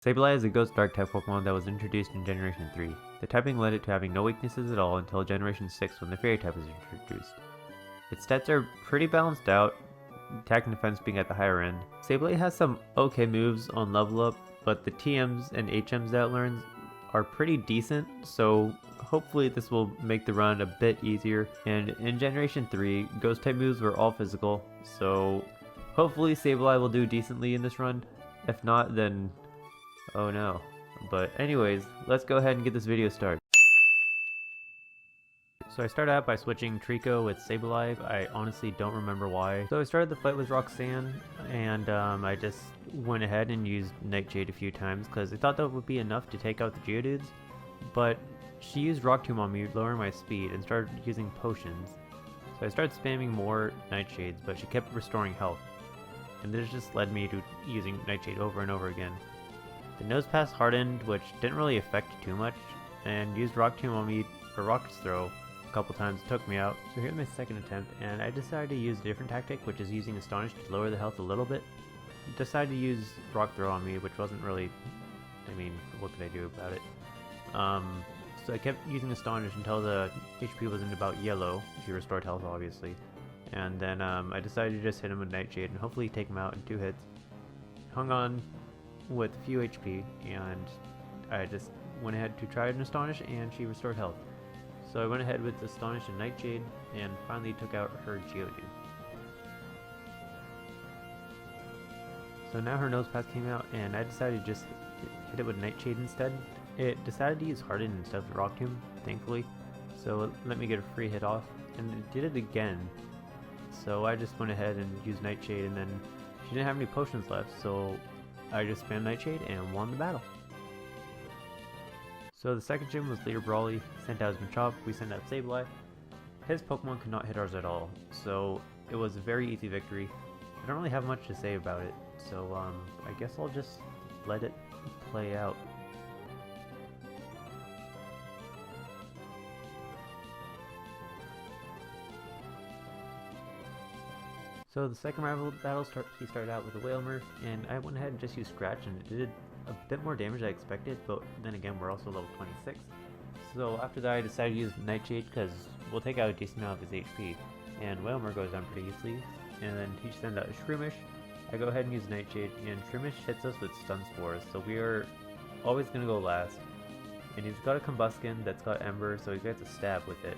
Sableye is a ghost dark type Pokemon that was introduced in Generation 3. The typing led it to having no weaknesses at all until Generation 6 when the Fairy type was introduced. Its stats are pretty balanced out, attack and defense being at the higher end. Sableye has some okay moves on level up, but the TMs and HMs that it learns are pretty decent, so hopefully this will make the run a bit easier. And in Generation 3, ghost type moves were all physical, so hopefully Sableye will do decently in this run. If not, then oh no. But anyways, let's go ahead and get this video started. So I started out by switching Trico with Sableye. I honestly don't remember why. So I started the fight with Roxanne, and I just went ahead and used Nightshade a few times because I thought that would be enough to take out the Geodudes. But she used Rock Tomb on me, lowering my speed, and started using potions. So I started spamming more Nightshades, but she kept restoring health. And this just led me to using Nightshade over and over again. The nose pass hardened, which didn't really affect too much, and used Rock Tomb on me for Rocket's Throw a couple times. It took me out. So here's my second attempt, and I decided to use a different tactic, which is using Astonish to lower the health a little bit. I decided to use Rock Throw on me, which wasn't really, I mean, what could I do about it? So I kept using Astonish until the HP was in about yellow. She restored health, obviously. And then I decided to just hit him with Nightshade and hopefully take him out in 2 hits. Hung on with a few HP, and I just went ahead to try an Astonish, and she restored health. So I went ahead with Astonish and Nightshade, and finally took out her Geodude. So now her Nose Pass came out, and I decided to just hit it with Nightshade instead. It decided to use Harden instead of Rock Tomb, thankfully, so it let me get a free hit off, and it did it again. So I just went ahead and used Nightshade, and then she didn't have any potions left, so I just spammed Nightshade and won the battle. So the second gym was Leader Brawly, sent out his Machop, we sent out Sableye. His Pokemon could not hit ours at all, so it was a very easy victory. I don't really have much to say about it, so I guess I'll just let it play out. So the second rival battle, he started out with a Wailmer, and I went ahead and just used Scratch, and it did a bit more damage than I expected, but then again, we're also level 26. So after that, I decided to use Nightshade because we'll take out a decent amount of his HP, and Wailmer goes down pretty easily, and then he sends out a Shroomish. I go ahead and use Nightshade, and Shroomish hits us with Stun Spores, so we are always going to go last. And he's got a Combuskin that's got Ember, so he gets a stab with it,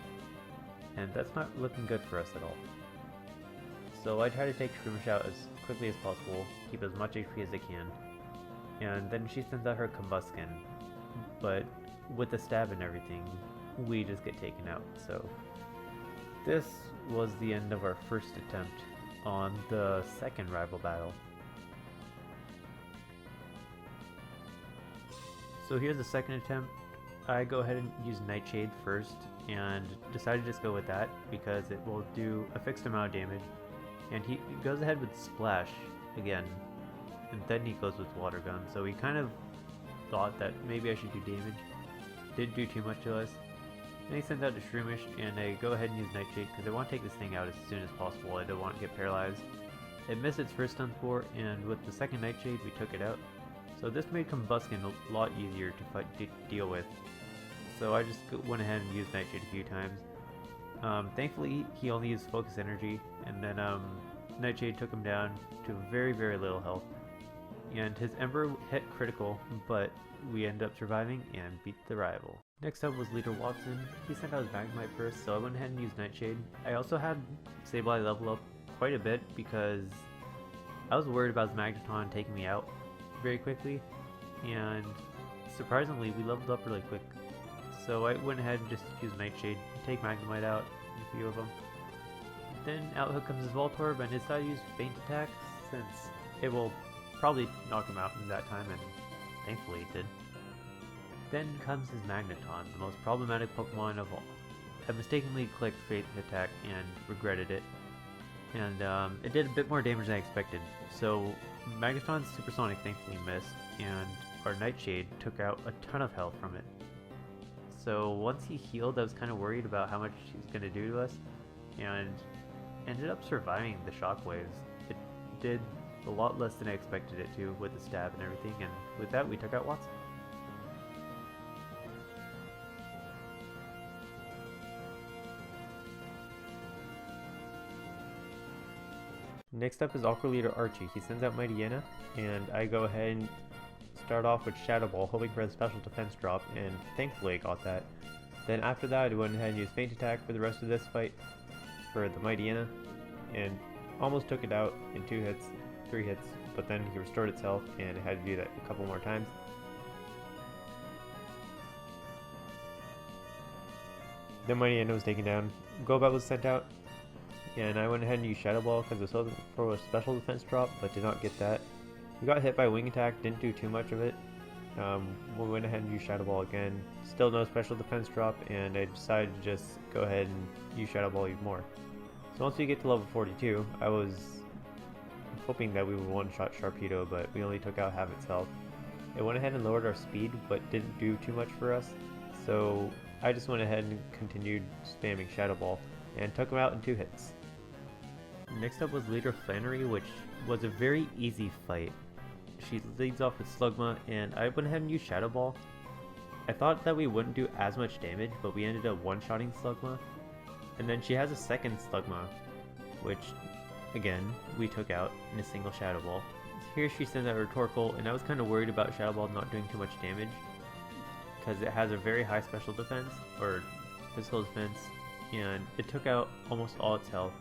and that's not looking good for us at all. So I try to take Shroomish out as quickly as possible, keep as much HP as I can, and then she sends out her Combuskin, but with the stab and everything, we just get taken out. So this was the end of our first attempt on the second rival battle. So here's the second attempt. I go ahead and use Nightshade first, and decided to just go with that because it will do a fixed amount of damage. And he goes ahead with Splash again, and then he goes with Water Gun, so he kind of thought that maybe I should do damage. Didn't do too much to us. Then he sends out the Shroomish, and I go ahead and use Nightshade because I want to take this thing out as soon as possible. I don't want to get paralyzed. It missed its first Stun Spore, and with the second Nightshade we took it out. So this made Combuskin a lot easier to deal with. So I just went ahead and used Nightshade a few times. Thankfully, he only used Focus Energy, and then Nightshade took him down to very, very little health. And his Ember hit critical, but we ended up surviving and beat the rival. Next up was Leader Watson. He sent out his Magnemite first, so I went ahead and used Nightshade. I also had Sableye level up quite a bit because I was worried about his Magneton taking me out very quickly, and surprisingly, we leveled up really quick. So I went ahead and just used Nightshade, take Magnemite out, a few of them. Then out comes his Voltorb, and his side used Feint Attack, since it will probably knock him out in that time, and thankfully it did. Then comes his Magneton, the most problematic Pokemon of all. I mistakenly clicked Feint Attack and regretted it, and it did a bit more damage than I expected. So Magneton's Supersonic thankfully missed, and our Nightshade took out a ton of health from it. So once he healed, I was kind of worried about how much he's going to do to us, and ended up surviving the shockwaves. It did a lot less than I expected it to with the stab and everything, and with that we took out Watson. Next up is Aqua Leader Archie. He sends out Magneton, and I go ahead and start off with Shadow Ball, hoping for a special defense drop, and thankfully I got that. Then after that I went ahead and used Feint Attack for the rest of this fight for the Magneton, and almost took it out in 3 hits, but then he restored itself and I had to do that a couple more times. Then Magneton was taken down, Golbat was sent out, and I went ahead and used Shadow Ball because I was hoping for a special defense drop, but did not get that. We got hit by Wing Attack, didn't do too much of it. We went ahead and used Shadow Ball again, still no special defense drop, and I decided to just go ahead and use Shadow Ball even more. So once we get to level 42, I was hoping that we would one-shot Sharpedo, but we only took out half its health. It went ahead and lowered our speed, but didn't do too much for us, so I just went ahead and continued spamming Shadow Ball, and took him out in 2 hits. Next up was Leader Flannery, which was a very easy fight. She leads off with Slugma, and I went ahead and used Shadow Ball. I thought that we wouldn't do as much damage, but we ended up one-shotting Slugma. And then she has a second Slugma, which, again, we took out in a single Shadow Ball. Here she sends out Rhetorical, and I was kind of worried about Shadow Ball not doing too much damage, because it has a very high special defense, or physical defense, and it took out almost all its health.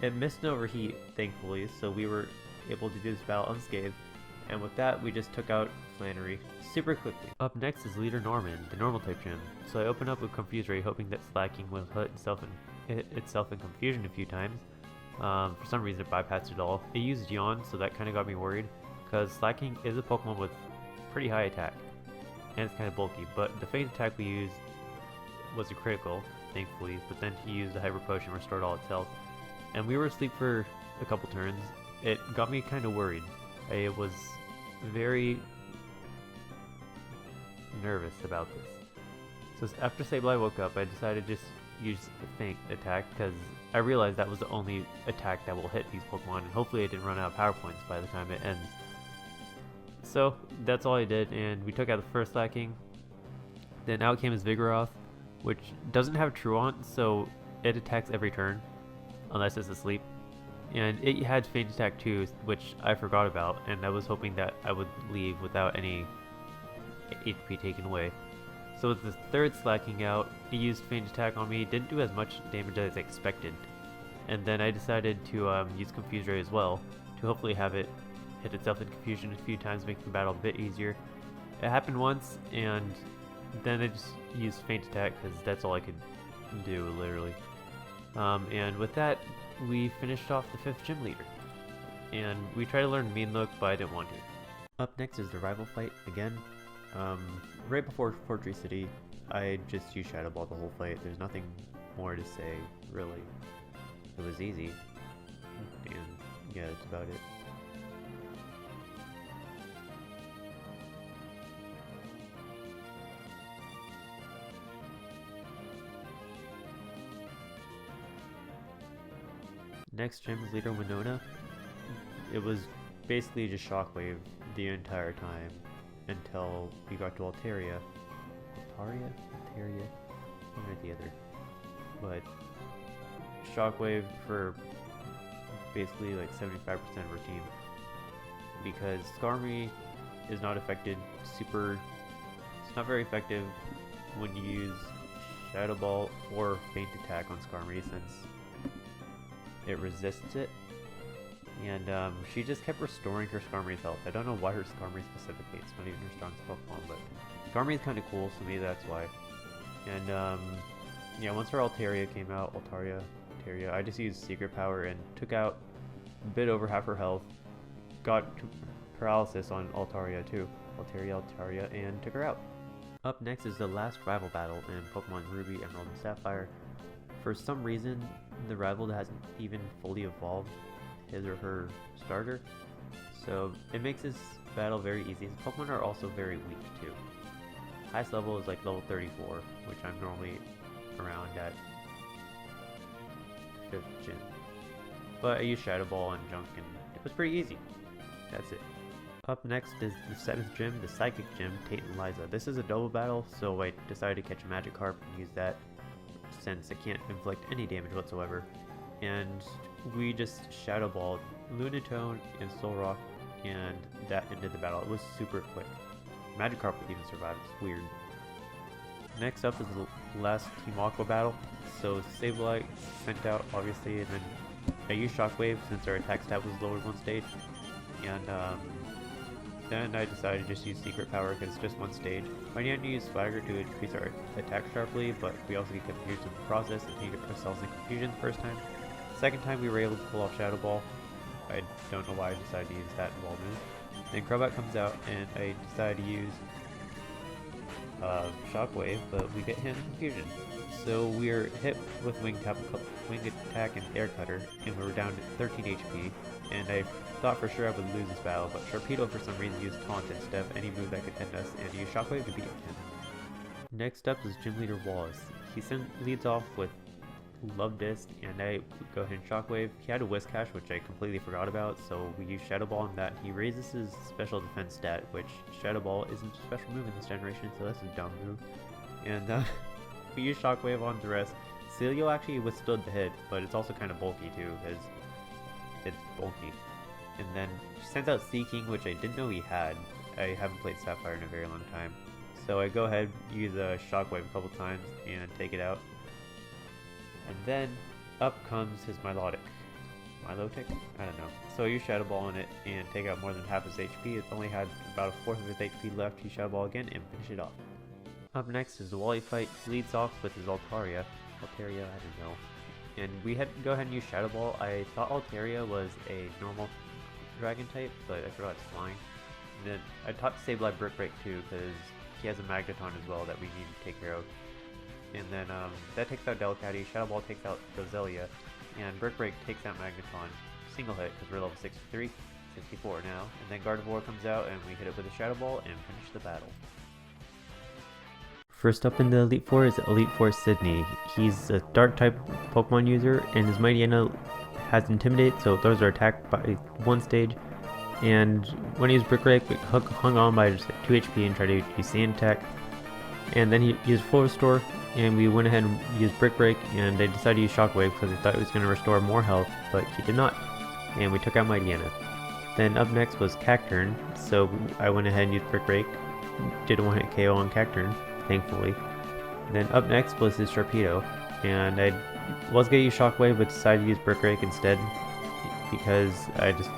It missed an overheat, thankfully, so we were able to do this battle unscathed, and with that we just took out Flannery super quickly. Up next is Leader Norman, the normal type gym. So I open up with Confuse Ray, hoping that Slacking will hit itself in confusion a few times. For some reason it bypassed it all. It used Yawn, so that kind of got me worried, because Slacking is a Pokemon with pretty high attack, and it's kind of bulky, but the Feint Attack we used was a critical, thankfully, but then he used a Hyper Potion, restored all its health, and we were asleep for a couple turns. It got me kind of worried. I was very nervous about this. So after Sableye woke up, I decided to just use the Feint Attack because I realized that was the only attack that will hit these Pokemon, and hopefully I didn't run out of power points by the time it ends. So that's all I did, and we took out the first Slacking. Then out came his Vigoroth, which doesn't have Truant, so it attacks every turn, unless it's asleep. And it had Feint Attack too, which I forgot about, and I was hoping that I would leave without any HP taken away. So with the third Slacking out, it used Feint Attack on me, didn't do as much damage as I expected. And then I decided to use Confuse Ray as well, to hopefully have it hit itself in confusion a few times, making the battle a bit easier. It happened once, and then I just used Feint Attack because that's all I could do, literally. And with that, we finished off the 5th gym leader. And we tried to learn Mean Look, but I didn't want to. Up next is the rival fight again. Right before Fortress City, I just used Shadow Ball the whole fight. There's nothing more to say, really. It was easy. And yeah, that's about it. Next gym is Leader Winona. It was basically just Shockwave the entire time until we got to Altaria. Altaria? One or the other. But Shockwave for basically like 75% of our team. Because Skarmory is not affected it's not very effective when you use Shadow Ball or Feint Attack on Skarmory, since it resists it, and she just kept restoring her Skarmory's health. I don't know why her Skarmory specifically, it's not even her strongest Pokemon, but Skarmory is kind of cool, so maybe that's why. And yeah, once her Altaria came out, Altaria, I just used Secret Power and took out a bit over half her health, got paralysis on Altaria too, Altaria, and took her out. Up next is the last rival battle in Pokemon Ruby, Emerald, and Sapphire. For some reason, the rival hasn't even fully evolved his or her starter, so it makes this battle very easy. His Pokemon are also very weak too. Highest level is like level 34, which I'm normally around at 5th gym. But I use Shadow Ball and Junk and was pretty easy. That's it. Up next is the 7th gym, the Psychic Gym, Tate and Liza. This is a double battle, so I decided to catch a Magikarp and use that since it can't inflict any damage whatsoever. And we just Shadow Balled Lunatone and Solrock, and that ended the battle. It was super quick. Magikarp would even survive, it's weird. Next up is the last Team Aqua battle. So Sableye sent out, obviously, and then I used Shockwave since our attack stat was lowered one stage. And then I decided to just use Secret Power because it's just one stage. I needed to use Swagger to increase our attack sharply, but we also get confused in the process and we get ourselves in confusion the first time. Second time we were able to pull off Shadow Ball. I don't know why I decided to use that ball move. Then Crobat comes out and I decided to use Shockwave, but we get hit in confusion. So we're hit with Wing Attack and Air Cutter, and we were down to 13 HP. And I thought for sure I would lose this battle, but Sharpedo for some reason used Taunt instead of any move that could end us, and used Shockwave to beat him. Next up is Gym Leader Wallace. He leads off with Love Disc, and I go ahead and Shockwave. He had a Whiscash, which I completely forgot about, so we use Shadow Ball on that. He raises his special defense stat, which Shadow Ball isn't a special move in this generation, so that's a dumb move. And we use Shockwave on the rest. Celio actually withstood the hit, but it's also kind of bulky too, because it's bulky. And then she sends out Seaking, which I didn't know he had. I haven't played Sapphire in a very long time. So I go ahead, use a Shockwave a couple times, and take it out. And then up comes his Milotic. Milotic? I don't know. So I use Shadow Ball on it and take out more than half his HP. It only had about a fourth of his HP left. He Shadow Ball again and finish it off. Up next is the Wally fight. He leads off with his Altaria. Altaria, I don't know. And we had to go ahead and use Shadow Ball. I thought Altaria was a normal dragon type, but I forgot it's flying. And then I taught Sableye Brick Break too, because he has a Magneton as well that we need to take care of. And then that takes out Delcatty, Shadow Ball takes out Roselia, and Brick Break takes out Magneton single hit because we're level 63, 64 now. And then Gardevoir comes out and we hit it with a Shadow Ball and finish the battle. First up in the Elite Four is Elite Four Sydney. He's a dark type Pokemon user, and his Mightyena has Intimidate, so those are attacked by one stage. And when he used Brick Break, we hung on by just 2 HP and tried to use Sand Attack. And then he used Full Restore, and we went ahead and used Brick Break, and they decided to use Shockwave because they thought it was going to restore more health, but he did not. And we took out Mightyena. Then up next was Cacturne, so I went ahead and used Brick Break. Did a one-hit KO on Cacturne, thankfully. Then up next was his Sharpedo, and I was going to use Shockwave, but decided to use Brick Break instead because I just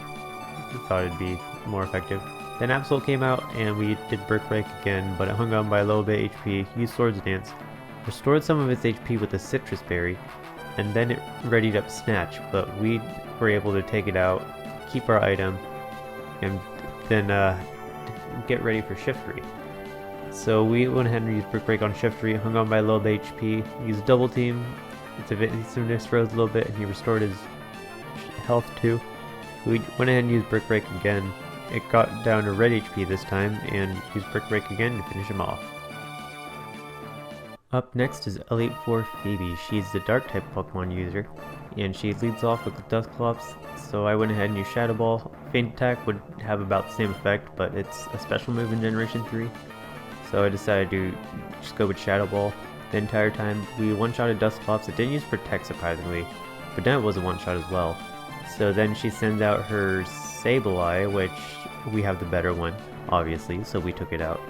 thought it'd be more effective. Then Absol came out and we did Brick Break again, but it hung on by a little bit HP, used Swords Dance, restored some of its HP with a Citrus Berry, and then it readied up Snatch, but we were able to take it out, keep our item, and then get ready for Shiftry. So we went ahead and used Brick Break on Shiftry, hung on by a little bit HP, used Double Team, its evasiveness rose a little bit, and he restored his health too. We went ahead and used Brick Break again. It got down to red HP this time, and used Brick Break again to finish him off. Up next is Elite Four Phoebe. She's the dark type Pokemon user, and she leads off with the Dusclops, so I went ahead and used Shadow Ball. Feint Attack would have about the same effect, but it's a special move in Generation 3, so I decided to just go with Shadow Ball. The entire time we one-shotted Dusclops. It didn't use Protect surprisingly, but then it was a one-shot as well. So then she sends out her Sableye, which we have the better one, obviously, so we took it out.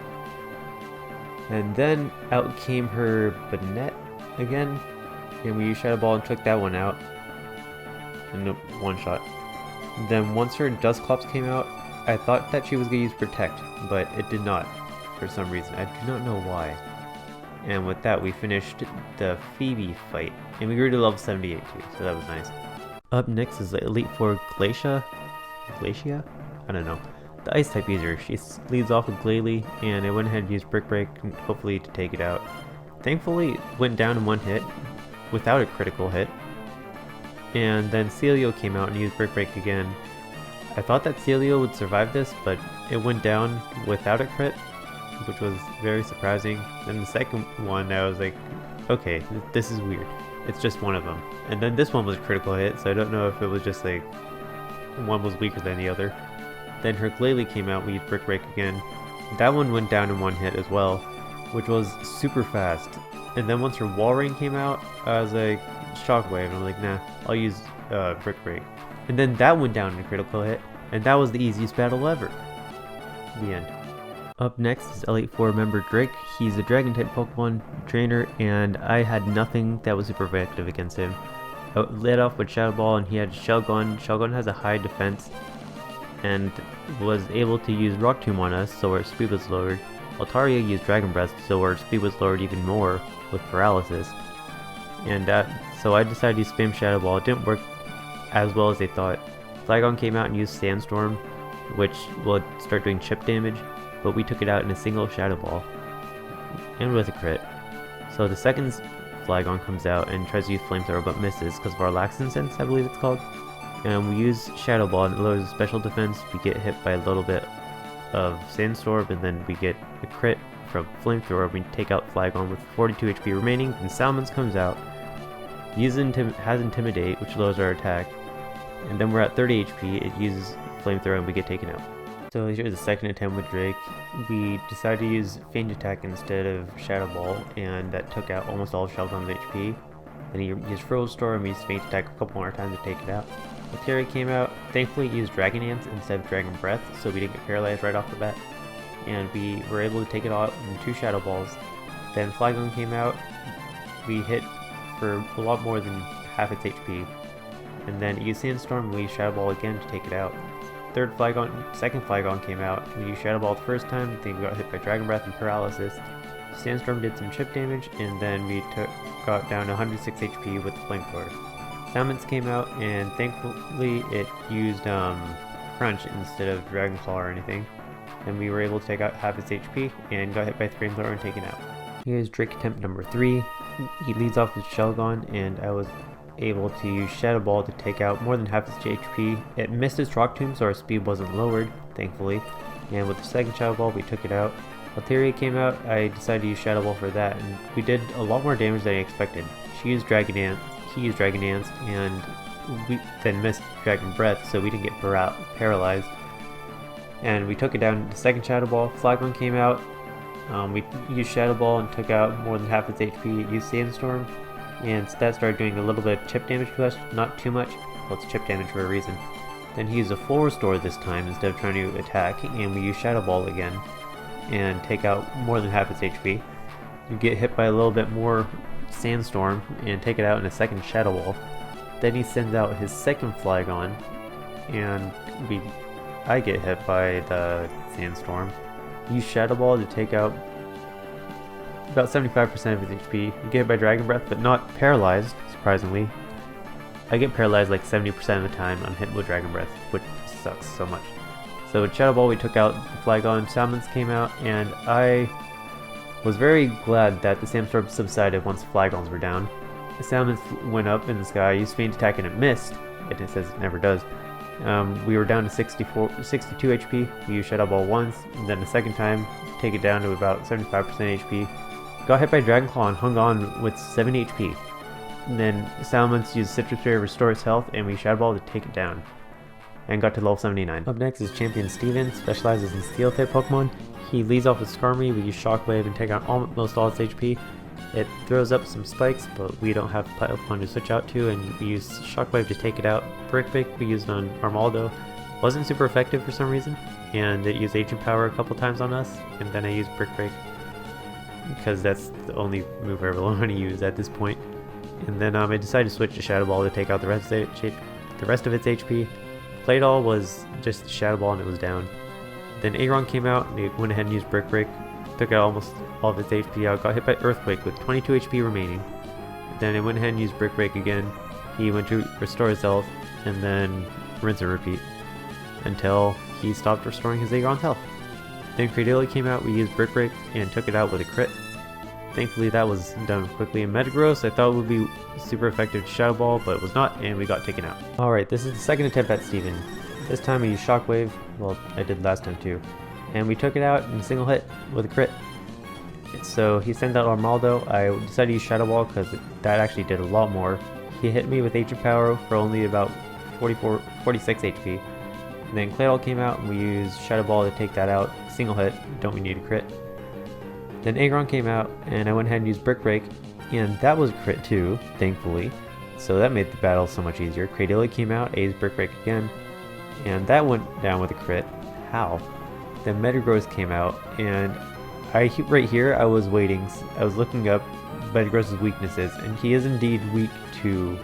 And then out came her Banette again, and we used Shadow Ball and took that one out in one shot. Then once her Dusclops came out, I thought that she was going to use Protect, but it did not for some reason. I do not know why. And with that, we finished the Phoebe fight, and we grew to level 78 too, so that was nice. Up next is the Elite Four Glacia? I don't know. The Ice type user. She leads off with Glalie, and I went ahead and used Brick Break, hopefully to take it out. Thankfully, it went down in one hit, without a critical hit. And then Celio came out and used Brick Break again. I thought that Celio would survive this, but it went down without a crit, which was very surprising. Then the second one, I was like, okay, this is weird. It's just one of them. And then this one was a critical hit, so I don't know if it was just like one was weaker than the other. Then her Glalie came out, we used Brick Break again. That one went down in one hit as well, which was super fast. And then once her Wall Ring came out, I was like, Shockwave, and I'm like, nah, I'll use Brick Break. And then that went down in a critical hit, and that was the easiest battle ever. The end. Up next is Elite 4 member Drake. He's a Dragon type Pokemon trainer, and I had nothing that was super effective against him. I led off with Shadow Ball, and he had Shell Gun. Shell Gun has a high defense, and was able to use Rock Tomb on us, so our speed was lowered. Altaria used Dragon Breath, so our speed was lowered even more with Paralysis. And so I decided to use Spam Shadow Ball. It didn't work as well as they thought. Flygon came out and used Sandstorm, which will start doing chip damage, but we took it out in a single Shadow Ball, and with a crit. So the second Flygon comes out and tries to use Flamethrower but misses because of our Laxin Sense, I believe it's called. And we use Shadow Ball and it lowers the special defense. We get hit by a little bit of Sandstorm, and then we get a crit from Flamethrower. We take out Flygon with 42 HP remaining, and Salamence comes out. Has Intimidate, which lowers our attack. And then we're at 30 HP, it uses Flamethrower and we get taken out. So here's the second attempt with Drake. We decided to use Feint Attack instead of Shadow Ball, and that took out almost all of Shelgon's HP. Then he used Frozen Storm and we used Feint Attack a couple more times to take it out. Altaria came out, thankfully used Dragon Dance instead of Dragon Breath, so we didn't get paralyzed right off the bat. And we were able to take it out in 2 Shadow Balls. Then Flygon came out, we hit for a lot more than half its HP. And then it used Sandstorm, we used Shadow Ball again to take it out. Second Flygon came out, we used Shadow Ball the first time, then we got hit by Dragon Breath and Paralysis. Sandstorm did some chip damage, and then we got down to 106 HP with the Flamethrower. Salamence came out, and thankfully it used Crunch instead of Dragon Claw or anything. And we were able to take out half its HP, and got hit by Flamethrower and taken out. Here's Drake attempt number 3. He leads off with Shelgon, and I was able to use Shadow Ball to take out more than half its HP. It missed its Rock Tomb, so our speed wasn't lowered, thankfully. And with the second Shadow Ball, we took it out. Altaria came out, I decided to use Shadow Ball for that, and we did a lot more damage than I expected. She used Dragon Dance, he used Dragon Dance, and we then missed Dragon Breath, so we didn't get paralyzed. And we took it down. The second Shadow Ball, Flygon came out. We used Shadow Ball and took out more than half its HP. It used Sandstorm, and that started doing a little bit of chip damage to us, not too much. Well, it's chip damage for a reason. Then he used a full restore this time instead of trying to attack, and we used Shadow Ball again and take out more than half its HP. You get hit by a little bit more Sandstorm and take it out in a second Shadow Ball. Then he sends out his second Flygon, and I get hit by the Sandstorm. Use Shadow Ball to take out about 75% of his HP. You get hit by Dragon Breath, but not paralyzed, surprisingly. I get paralyzed like 70% of the time I'm hit with Dragon Breath, which sucks so much. So with Shadow Ball we took out the Flygon, Salamence came out, and I was very glad that the Sandstorm subsided once the Flygons were down. The Salamence went up in the sky, used Feint Attack and it missed. It says it never does. We were down to 62 HP. We used Shadow Ball once, and then the second time, take it down to about 75% HP. Got hit by Dragon Claw and hung on with 7 HP. And then Salamence used Citrus Berry to restore its health, and we Shadow Ball to take it down. And got to level 79. Up next is Champion Steven, specializes in Steel type Pokemon. He leads off with Skarmory. We use Shockwave and take out almost all its HP. It throws up some spikes, but we don't have Pokemon to switch out to, and we use Shockwave to take it out. Brick Break we used on Armaldo. Wasn't super effective for some reason, and it used Agent Power a couple times on us, and then I used Brick Break because that's the only move I ever want to use at this point. And then I decided to switch to Shadow Ball to take out the rest of its HP. Claydol was just Shadow Ball and it was down. Then Aeron came out and it went ahead and used Brick Break. Took out almost all of its HP out. Got hit by Earthquake with 22 HP remaining. Then it went ahead and used Brick Break again. He went to restore his health and then rinse and repeat until he stopped restoring his Aeron's health. Then Cradily came out, we used Brick Break and took it out with a crit. Thankfully that was done quickly. In Metagross I thought it would be super effective to Shadow Ball, but it was not, and we got taken out. Alright, this is the second attempt at Steven. This time I used Shockwave, well I did last time too, and we took it out in a single hit with a crit. So he sent out Armaldo. I decided to use Shadow Ball because that actually did a lot more. He hit me with Agent Power for only about 46 HP. And then Claydol came out and we used Shadow Ball to take that out. Single hit, don't we need a crit. Then Aggron came out and I went ahead and used Brick Break, and that was a crit too, thankfully. So that made the battle so much easier. Cradily came out, I used Brick Break again, and that went down with a crit. How? Then Metagross came out, and right here I was waiting. I was looking up Metagross's weaknesses, and he is indeed weak to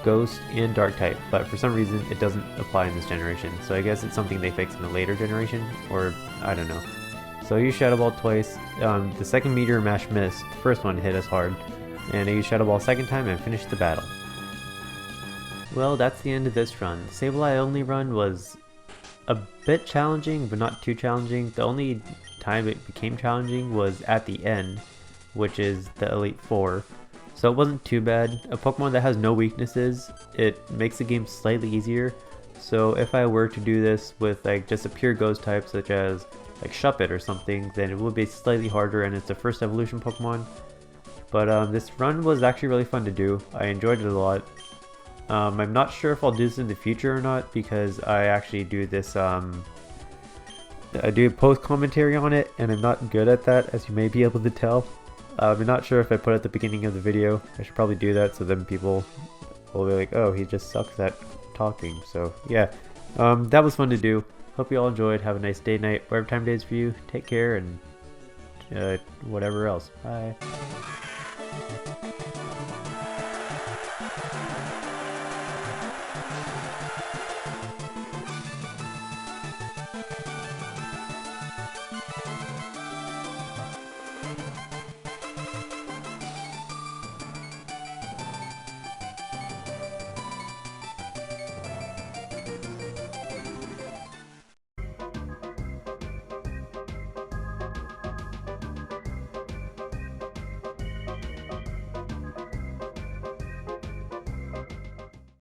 Ghost and Dark type, but for some reason it doesn't apply in this generation. So I guess it's something they fixed in a later generation, or I don't know. So I used Shadow Ball twice. The second Meteor Mash missed. The first one hit us hard, and I used Shadow Ball a second time and finished the battle. Well, that's the end of this run. The Sableye only run was a bit challenging, but not too challenging. The only time it became challenging was at the end, which is the Elite Four. So it wasn't too bad. A Pokemon that has no weaknesses, it makes the game slightly easier. So if I were to do this with like just a pure Ghost type, such as like Shuppet or something, then it would be slightly harder, and it's a first evolution Pokemon. But this run was actually really fun to do. I enjoyed it a lot. I'm not sure if I'll do this in the future or not, because I actually do this, I do post commentary on it, and I'm not good at that, as you may be able to tell. I'm not sure if I put it at the beginning of the video. I should probably do that, so then people will be like, oh, he just sucks at talking. So yeah, that was fun to do. Hope you all enjoyed. Have a nice day, night, whatever time it is for you. Take care, and whatever else. Bye.